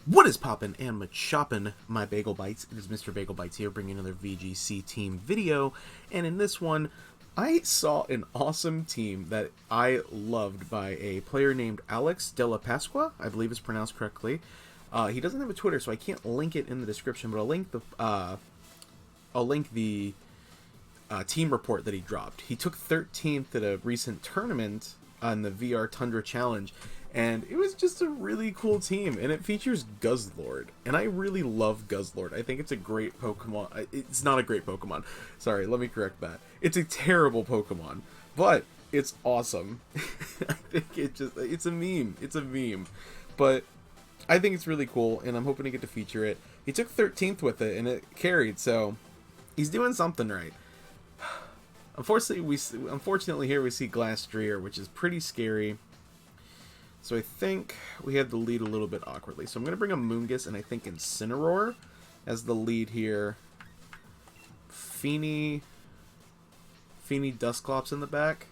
What is poppin' and choppin', my Bagel Bites? It is Mr. Bagel Bites here, bringing another VGC team video. And in this one, I saw an awesome team that I loved by a player named Alex De La Pasqua, I believe it's pronounced correctly. He doesn't have a Twitter, so I can't link it in the description, but I'll link the team report that he dropped. He took 13th at a recent tournament on the VR Tundra Challenge, and it was just a really cool team, and it features Guzzlord, and I really love Guzzlord. I think it's a great Pokemon. It's not a great Pokemon. Sorry, let me correct that. It's a terrible Pokemon, but it's awesome. I think it's a meme. It's a meme, but I think it's really cool, and I'm hoping to get to feature it. He took 13th with it, and it carried, so he's doing something right. Unfortunately, here we see Glastrier, which is pretty scary. So I think we have the lead a little bit awkwardly. So I'm going to bring a Moongus and I think Incineroar as the lead here. Feeny Dusclops in the back.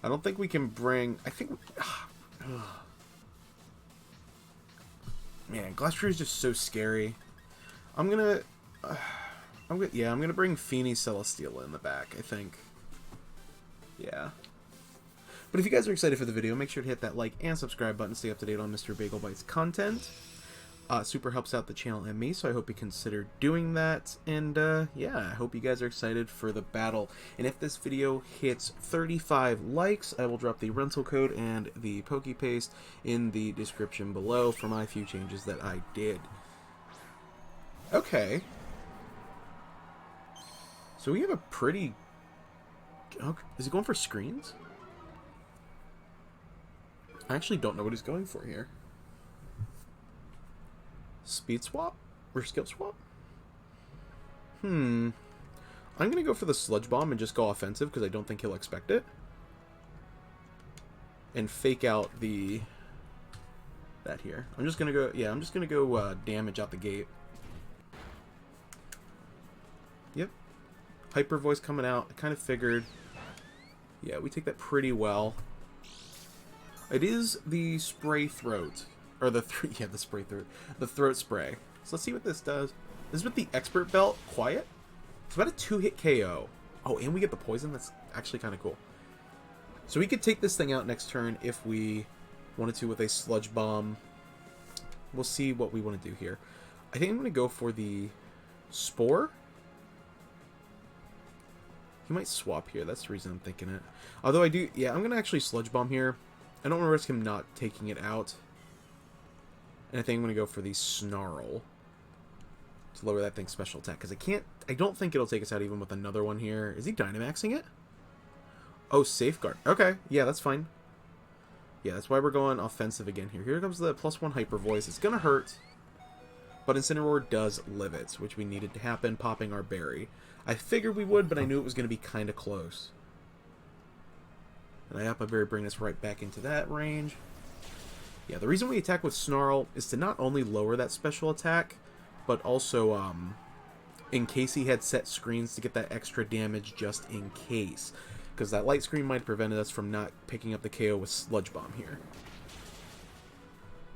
I don't think we can bring... I think... Man, Glastrier is just so scary. I'm gonna bring Feeny Celesteela in the back, I think. Yeah. But if you guys are excited for the video, make sure to hit that like and subscribe button to stay up to date on Mr. Bagel Bites content. Super helps out the channel and me, so I hope you consider doing that. And yeah, I hope you guys are excited for the battle. And if this video hits 35 likes, I will drop the rental code and the Pokepaste in the description below for my few changes that I did. Okay. So we have a pretty... Oh, is he going for screens? I actually don't know what he's going for here. Speed swap? Or skill swap? I'm going to go for the Sludge Bomb and just go offensive because I don't think he'll expect it. And fake out that here. I'm just going to go... Yeah, I'm just going to go damage out the gate. Yep. Hyper Voice coming out. I kind of figured. Yeah, we take that pretty well. It is the Spray Throat. Or the Spray Throat. The Throat Spray. So let's see what this does. This is with the Expert Belt. Quiet. It's about a 2-hit KO. Oh, and we get the poison? That's actually kind of cool. So we could take this thing out next turn if we wanted to with a Sludge Bomb. We'll see what we want to do here. I think I'm going to go for the Spore. He might swap here. That's the reason I'm thinking it. Although I do... Yeah, I'm going to actually Sludge Bomb here. I don't want to risk him not taking it out. And I think I'm going to go for the Snarl. To lower that thing's special attack. Because I don't think it'll take us out even with another one here. Is he Dynamaxing it? Oh, Safeguard. Okay. Yeah, that's fine. Yeah, that's why we're going offensive again here. Here comes the +1 Hyper Voice. It's going to hurt. But Incineroar does live it, which we needed to happen, popping our berry. I figured we would, but I knew it was going to be kind of close. And I hope I berry bring us right back into that range. Yeah, the reason we attack with Snarl is to not only lower that special attack, but also in case he had set screens to get that extra damage just in case. Because that light screen might have prevented us from not picking up the KO with Sludge Bomb here.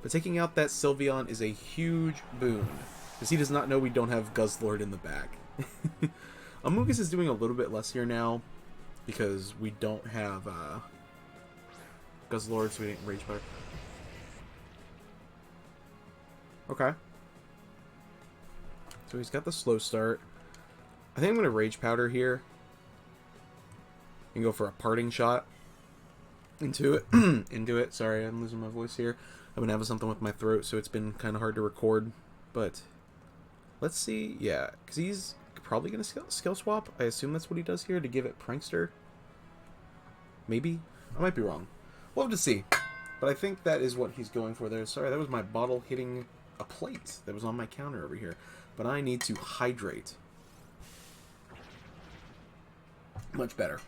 But taking out that Sylveon is a huge boon, because he does not know we don't have Guzzlord in the back. Amoonguss is doing a little bit less here now, because we don't have Guzzlord, so we didn't Rage Powder. Okay. So he's got the slow start. I think I'm going to Rage Powder here. And go for a parting shot. Into it. Into it. Sorry, I'm losing my voice here. I've been having something with my throat, so it's been kind of hard to record. But let's see. Yeah, because he's probably going to skill swap. I assume that's what he does here to give it Prankster. Maybe. I might be wrong. We'll have to see. But I think that is what he's going for there. Sorry, that was my bottle hitting a plate that was on my counter over here. But I need to hydrate. Much better.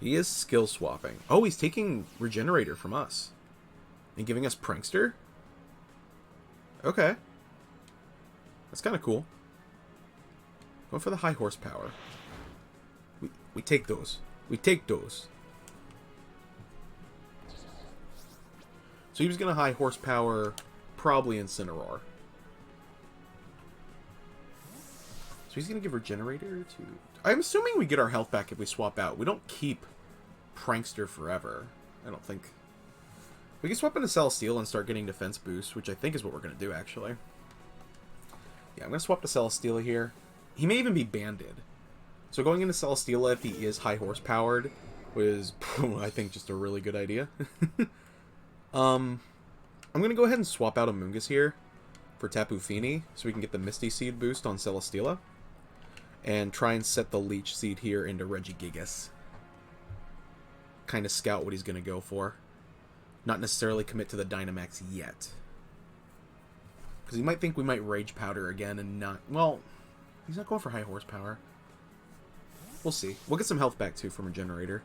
He is skill swapping. Oh, he's taking Regenerator from us. And giving us Prankster? Okay. That's kind of cool. Going for the high horsepower. We take those. We take those. So he was going to high horsepower, probably Incineroar. So he's going to give Regenerator to... I'm assuming we get our health back if we swap out. We don't keep Prankster forever. I don't think... We can swap into Celesteela and start getting defense boost, which I think is what we're going to do, actually. Yeah, I'm going to swap to Celesteela here. He may even be banded. So going into Celesteela, if he is high horsepowered, was, I think, just a really good idea. I'm going to go ahead and swap out Amoonguss here for Tapu Fini, so we can get the Misty Seed boost on Celesteela. And try and set the Leech Seed here into Regigigas. Kind of scout what he's going to go for. Not necessarily commit to the Dynamax yet. Because he might think we might Rage Powder again and not... Well, he's not going for high horsepower. We'll see. We'll get some health back, too, from Regenerator.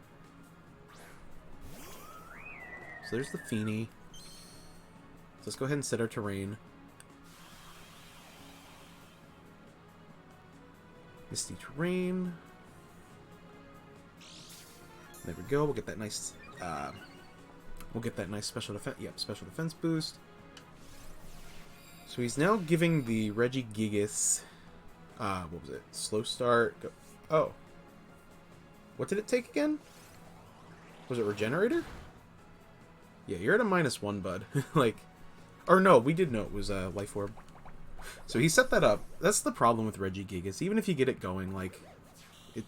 So there's the Fini. So let's go ahead and set our terrain. Misty Terrain. There we go. We'll get that nice... We'll get that nice special defense. Yep, special defense boost. So he's now giving the Regigigas. What was it? Slow start. Go. Oh. What did it take again? Was it Regenerator? Yeah, you're at a -1, bud. Like, or no, we did know it was Life Orb. So he set that up. That's the problem with Regigigas. Even if you get it going, like, it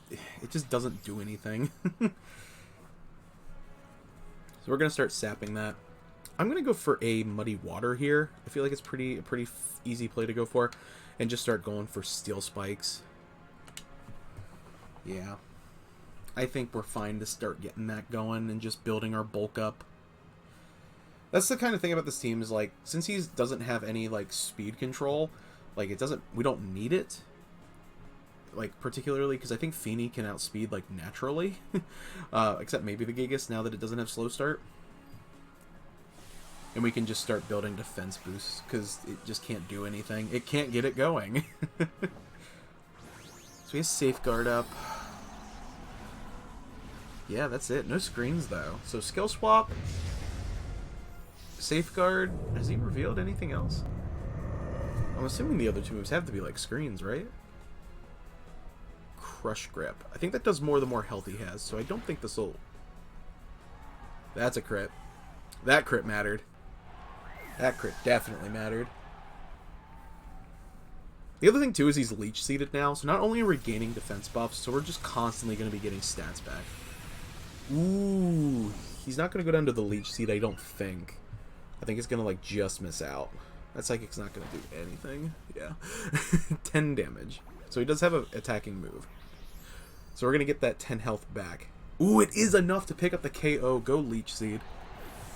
just doesn't do anything. So we're going to start sapping that. I'm going to go for a Muddy Water here. I feel like it's a pretty easy play to go for. And just start going for Steel Spikes. Yeah. I think we're fine to start getting that going and just building our bulk up. That's the kind of thing about this team is, like, since he doesn't have any, like, speed control, like, we don't need it. Like, particularly, because I think Fini can outspeed, like, naturally. Except maybe the Gigas, now that it doesn't have slow start. And we can just start building defense boosts, because it just can't do anything. It can't get it going. So he has Safeguard up. Yeah, that's it. No screens, though. So Skill Swap. Safeguard. Has he revealed anything else? I'm assuming the other two moves have to be, like, screens, right? Crush Grip. I think that does more the more health he has, so I don't think this will... That's a crit. That crit mattered. That crit definitely mattered. The other thing, too, is he's Leech Seeded now, so not only are we gaining defense buffs, so we're just constantly going to be getting stats back. Ooh. He's not going to go down to the Leech Seed, I don't think. I think it's going to, like, just miss out. That Psychic's not going to do anything. Yeah. 10 damage. So he does have an attacking move. So we're going to get that 10 health back. Ooh, it is enough to pick up the KO. Go Leech Seed.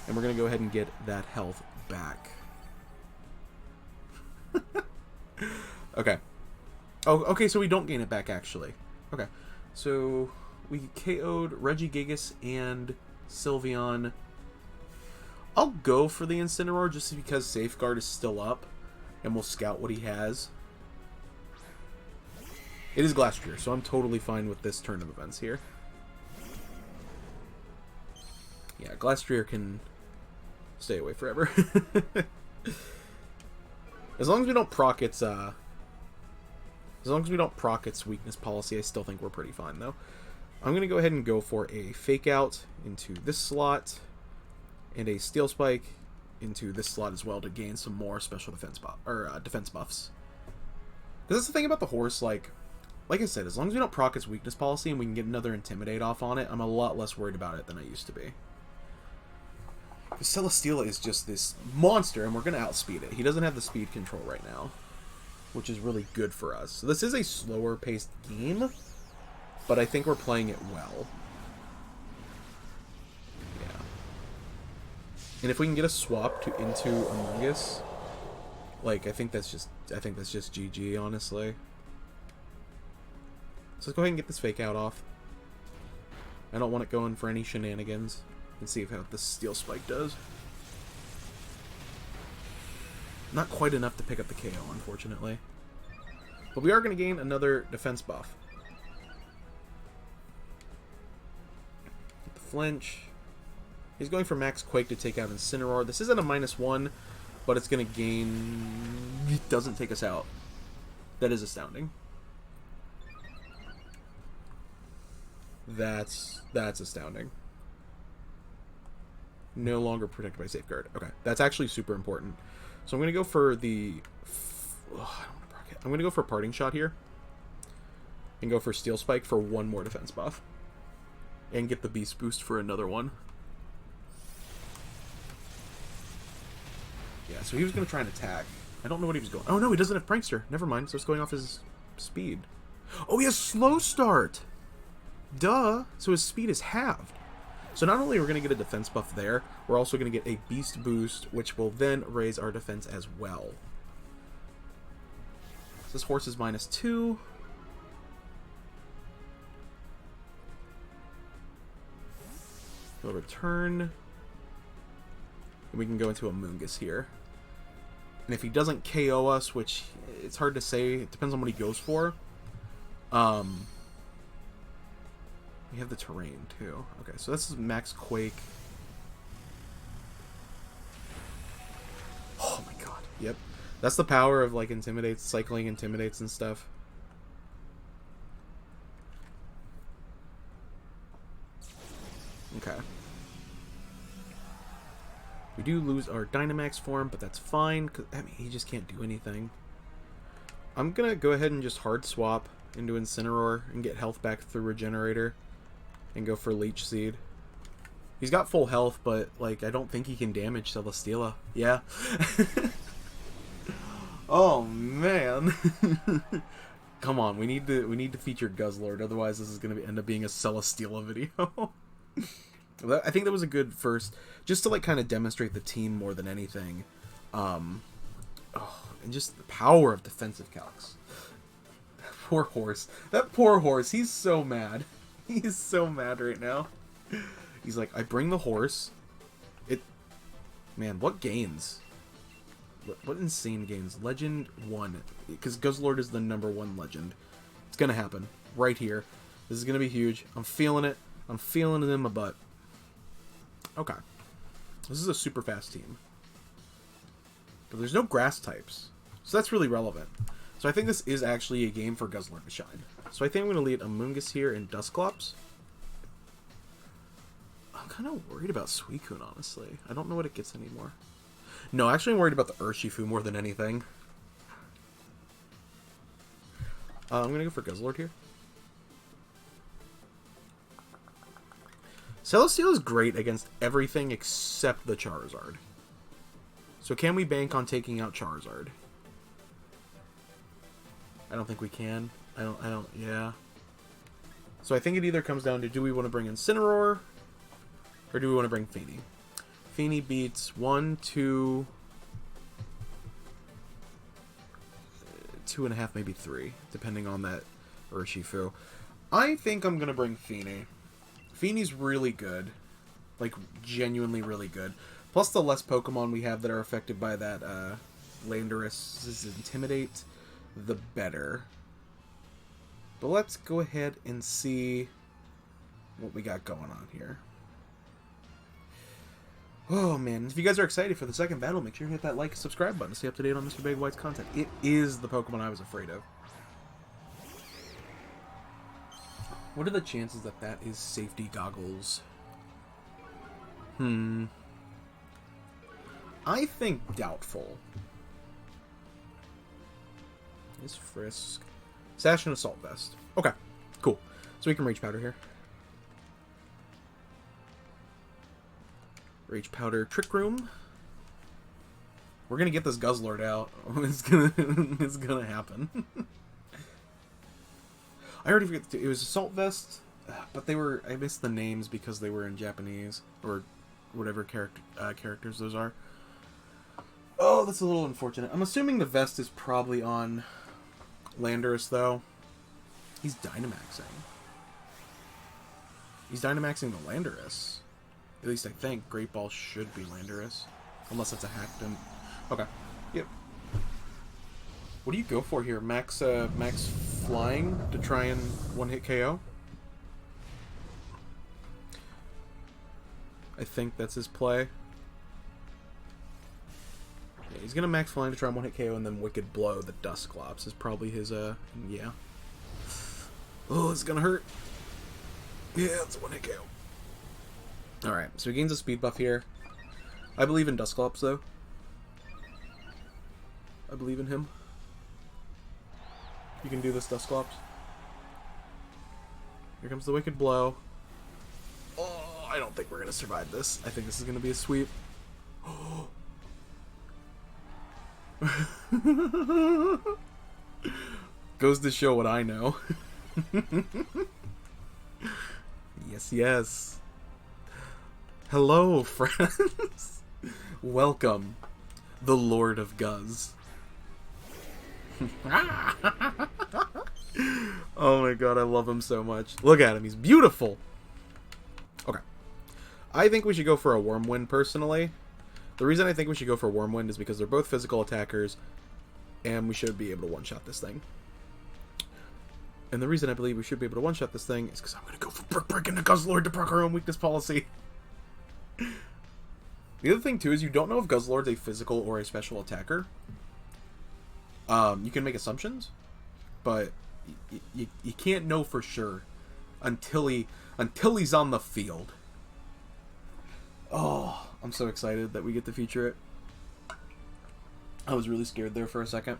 And we're going to go ahead and get that health back. Okay. Oh, okay, so we don't gain it back, actually. Okay. So we KO'd Regigigas and Sylveon. I'll go for the Incineroar just because Safeguard is still up. And we'll scout what he has. It is Glastrier, so I'm totally fine with this turn of events here. Yeah, Glastrier can stay away forever. As long as we don't proc its weakness policy, I still think we're pretty fine though. I'm gonna go ahead and go for a Fake Out into this slot, and a Steel Spike into this slot as well to gain some more special defense defense buffs. Because that's the thing about the horse, like I said, as long as we don't proc its weakness policy and we can get another Intimidate off on it, I'm a lot less worried about it than I used to be. Because Celesteela is just this monster, and we're going to outspeed it. He doesn't have the speed control right now, which is really good for us. So this is a slower-paced game, but I think we're playing it well. Yeah. And if we can get a swap into Amoonguss, like, I think that's just GG, honestly. So let's go ahead and get this Fake Out off. I don't want it going for any shenanigans. And see how this Steel Spike does. Not quite enough to pick up the KO, unfortunately. But we are going to gain another defense buff. Get the flinch. He's going for Max Quake to take out Incineroar. This isn't a -1, but it's going to gain... It doesn't take us out. That is astounding. That's astounding. No longer protected by Safeguard. Okay, that's actually super important. So I'm going to go for the... I don't want to proc it. I'm going to go for Parting Shot here. And go for Steel Spike for one more defense buff. And get the Beast Boost for another one. Yeah, so he was going to try and attack. I don't know what he was going... Oh, no, he doesn't have Prankster. Never mind, so it's going off his speed. Oh, he has Slow Start! Duh! So his speed is halved. So not only are we going to get a defense buff there, we're also going to get a Beast Boost, which will then raise our defense as well. So this horse is -2. We'll return. And we can go into a Moongus here. And if he doesn't KO us, which it's hard to say, it depends on what he goes for. We have the terrain too. Okay, so this is Max Quake. Oh my god. Yep. That's the power of like Intimidates, cycling Intimidates and stuff. Okay. We do lose our Dynamax form, but that's fine, cause I mean he just can't do anything. I'm gonna go ahead and just hard swap into Incineroar and get health back through Regenerator and go for Leech Seed. He's got full health, but like I don't think he can damage Celesteela. Yeah. Oh man. Come on, we need to feature Guzzlord, otherwise this is gonna end up being a Celesteela video. I think that was a good first, just to like kind of demonstrate the team more than anything, and just the power of defensive calcs. Poor horse. That poor horse. He's so mad. He's so mad right now. He's like, I bring the horse. Man, what gains? What insane gains? Legend 1, because Guzzlord is the #1 legend. It's gonna happen right here. This is gonna be huge. I'm feeling it. I'm feeling it in my butt. Okay. This is a super fast team. But there's no grass types. So that's really relevant. So I think this is actually a game for Guzzlord to shine. So I think I'm going to lead a Moongus here and Dusclops. I'm kind of worried about Suicune, honestly. I don't know what it gets anymore. No, actually I'm worried about the Urshifu more than anything. I'm going to go for Guzzlord here. Celesteela is great against everything except the Charizard. So can we bank on taking out Charizard? I don't think we can. Yeah. So I think it either comes down to, do we want to bring Incineroar, or do we want to bring Feeny? Feeny beats 1, 2, 2.5, maybe 3, depending on that Urshifu. I think I'm going to bring Feeny. Feeny's really good. Like, genuinely really good. Plus the less Pokemon we have that are affected by that Landorus's Intimidate, the better. But let's go ahead and see what we got going on here. Oh man, if you guys are excited for the second battle, make sure you hit that like and subscribe button to stay up to date on Mr. Big White's content. It is the Pokemon I was afraid of. What are the chances that that is Safety Goggles? I think doubtful. Is Frisk. Sash and Assault Vest. Okay, cool. So we can Rage Powder here. Rage Powder Trick Room. We're gonna get this Guzzlord out. It's gonna happen. I already forget. It was Assault Vest, but they were. I missed the names because they were in Japanese or whatever characters those are. Oh, that's a little unfortunate. I'm assuming the vest is probably on Landorus, though. He's Dynamaxing. He's Dynamaxing the Landorus. At least I think Great Ball should be Landorus. Unless it's a hacked him. Okay. Yep. What do you go for here? Max Flying to try and one-hit KO? I think that's his play. Yeah, he's gonna max flying to try and one-hit KO, and then Wicked Blow, the Dusclops, is probably his, yeah. Oh, it's gonna hurt. Yeah, it's a one-hit KO. Alright, so he gains a speed buff here. I believe in Dusclops, though. I believe in him. You can do this, Dusclops. Here comes the Wicked Blow. Oh, I don't think we're gonna survive this. I think this is gonna be a sweep. Goes to show what I know. Yes, yes. Hello, friends. Welcome, the Lord of Guzz. Oh my god, I love him so much. Look at him, he's beautiful. Okay. I think we should go for a Wormwind, personally. The reason I think we should go for Wormwind is because they're both physical attackers, and we should be able to one-shot this thing. And the reason I believe we should be able to one-shot this thing is because I'm going to go for Brick Break into Guzzlord to proc our own weakness policy. The other thing, too, is you don't know if Guzzlord's a physical or a special attacker. You can make assumptions, but you can't know for sure until he's on the field. Oh, I'm so excited that we get to feature it. I was really scared there for a second.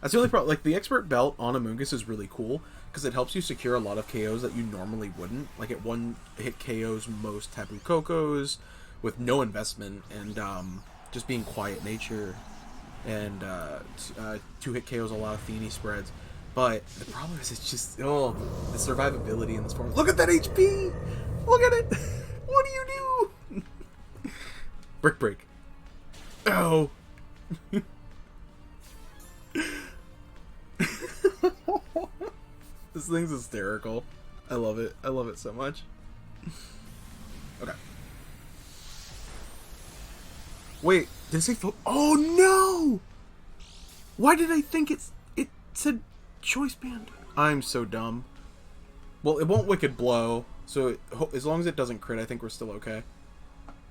That's the only problem. Like, the Expert Belt on Amoonguss is really cool because it helps you secure a lot of KOs that you normally wouldn't. Like, it one-hit KOs most Taboo Cocos with no investment and just being quiet nature. And two-hit KOs a lot of Feeny spreads. But the problem is it's just, oh, the survivability in this form. Look at that HP! Look at it! What do you do? Brick Break. Oh! This thing's hysterical. I love it. I love it so much. Okay. Wait, did it say oh no! Why did I think it said Choice Band? I'm so dumb. Well, it won't Wicked Blow, so as long as it doesn't crit, I think we're still okay.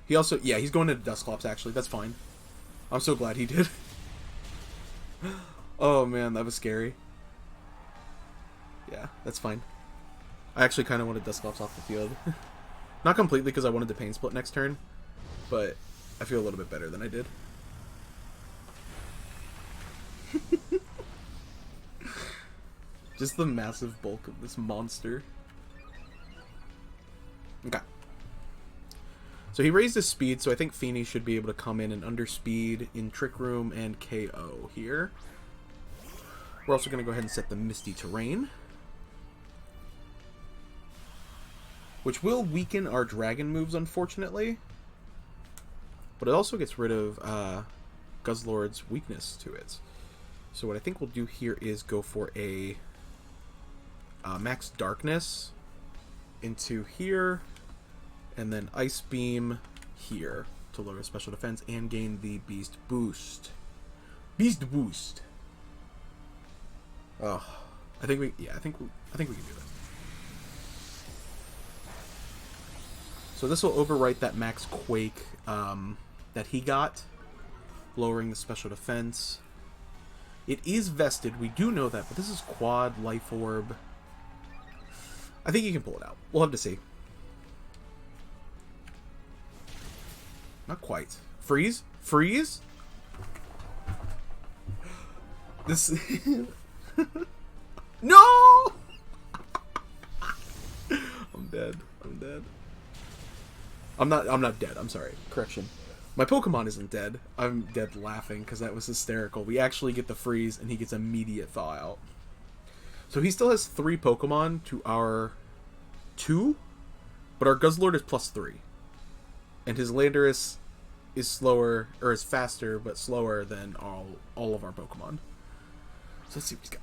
He also, yeah, he's going into Dusclops, actually. That's fine. I'm so glad he did. Oh man, that was scary. Yeah, that's fine. I actually kind of wanted Dusclops off the field. Not completely, because I wanted to Pain Split next turn, but I feel a little bit better than I did. Just the massive bulk of this monster. Okay. So he raised his speed, so I think Feeny should be able to come in and underspeed in Trick Room and KO here. We're also going to go ahead and set the Misty Terrain, which will weaken our dragon moves, unfortunately. But it also gets rid of Guzzlord's weakness to it. So what I think we'll do here is go for a Max Darkness into here, and then Ice Beam here to lower special defense and gain the Beast Boost. Beast Boost. Oh, I think we can do that. So this will overwrite that Max Quake that he got, lowering the special defense. It is vested, we do know that, but this is Quad Life Orb. I think you can pull it out. We'll have to see. Not quite. Freeze? Freeze? This... No! I'm dead. I'm dead. I'm not dead. I'm sorry. Correction. My Pokemon isn't dead. I'm dead laughing because that was hysterical. We actually get the freeze and he gets immediate thaw out. So he still has 3 Pokemon to our 2, but our Guzzlord is +3. And his Landorus is slower, or is faster, but slower than all of our Pokemon. So let's see what he's got.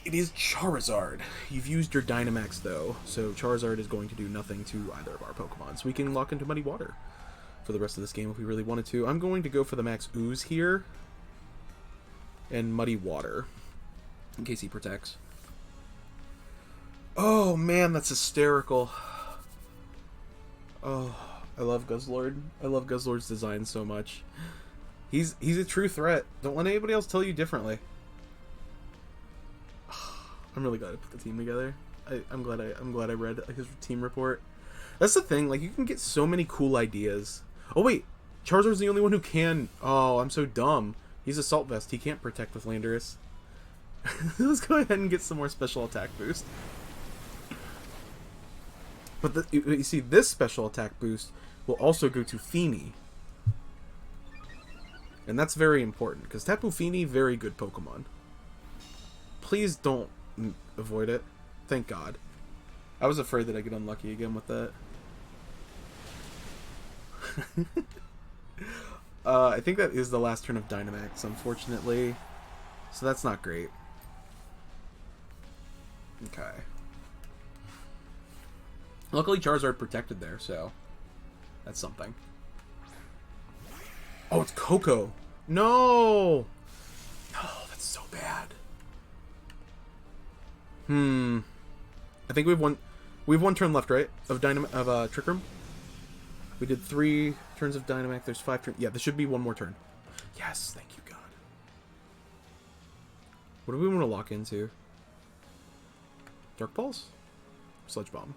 It is Charizard. You've used your Dynamax, though, so Charizard is going to do nothing to either of our Pokemon. So we can lock into Muddy Water for the rest of this game if we really wanted to. I'm going to go for the Max Ooze here and Muddy Water in case he protects. Oh, man, that's hysterical. Oh, I love Guzzlord. I love Guzzlord's design so much. He's a true threat. Don't let anybody else tell you differently. I'm really glad I put the team together. I'm glad I read his team report. That's the thing. Like, you can get so many cool ideas. Oh wait, Charizard's the only one who can. Oh, I'm so dumb. He's Assault Vest. He can't protect with Landorus. Let's go ahead and get some more special attack boost. But you see, this special attack boost will also go to Feeny. And that's very important, because Tapu Fini, very good Pokemon. Please don't avoid it. Thank God. I was afraid that I get unlucky again with that. I think that is the last turn of Dynamax, unfortunately. So that's not great. Okay. Luckily Charizard protected there, so that's something. Oh, it's Coco. No! Oh, that's so bad. I think we have one turn left, right? Of Trick Room. We did 3 turns of Dynamax. There's 5 turns. Yeah, there should be one more turn. Yes, thank you, God. What do we want to lock into? Dark Pulse? Sludge Bomb.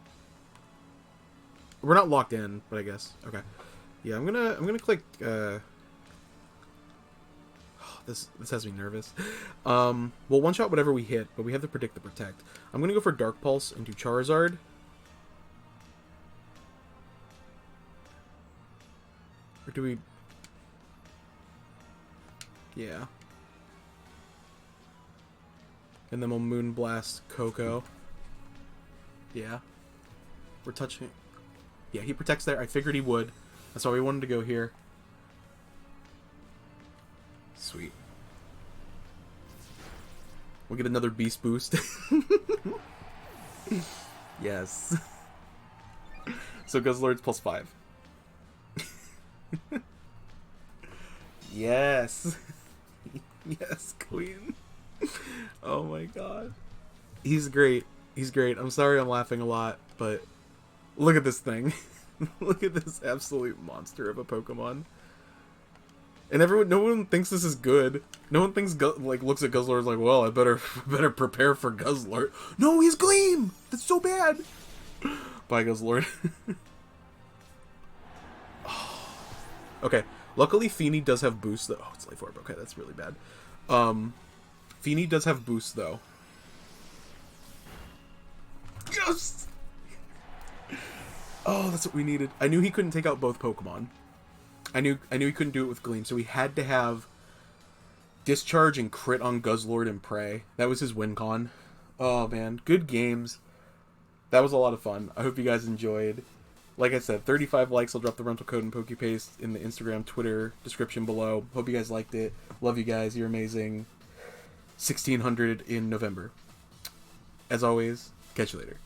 We're not locked in, but I guess. Okay. Yeah, I'm gonna click this has me nervous. We'll one shot whatever we hit, but we have to predict the protect. I'm gonna go for Dark Pulse into Charizard. Or do we... Yeah. And then we'll Moonblast Coco. Yeah. We're touching... Yeah, he protects there. I figured he would. That's why we wanted to go here. Sweet. We'll get another Beast Boost. Yes. So Guzzlord's +5. Yes. Yes, Queen. Oh my God. He's great. He's great. I'm sorry I'm laughing a lot, but look at this thing. Look at this absolute monster of a Pokemon. And no one thinks this is good. No one thinks looks at Guzzlord like, well, I better prepare for Guzzlord. No, he's Gleam. That's so bad. Bye, Guzzlord. Okay. Luckily, Feeny does have boost though. Oh, it's Life Orb. Okay, that's really bad. Feeny does have boost though. Yes. Oh, that's what we needed. I knew he couldn't take out both Pokemon. I knew he couldn't do it with Gleam, so he had to have Discharge and crit on Guzzlord and Prey. That was his win con. Oh man, good games. That was a lot of fun. I hope you guys enjoyed. Like I said, 35 likes. I'll drop the rental code and PokePaste in the Instagram, Twitter description below. Hope you guys liked it. Love you guys. You're amazing. 1600 in November. As always, catch you later.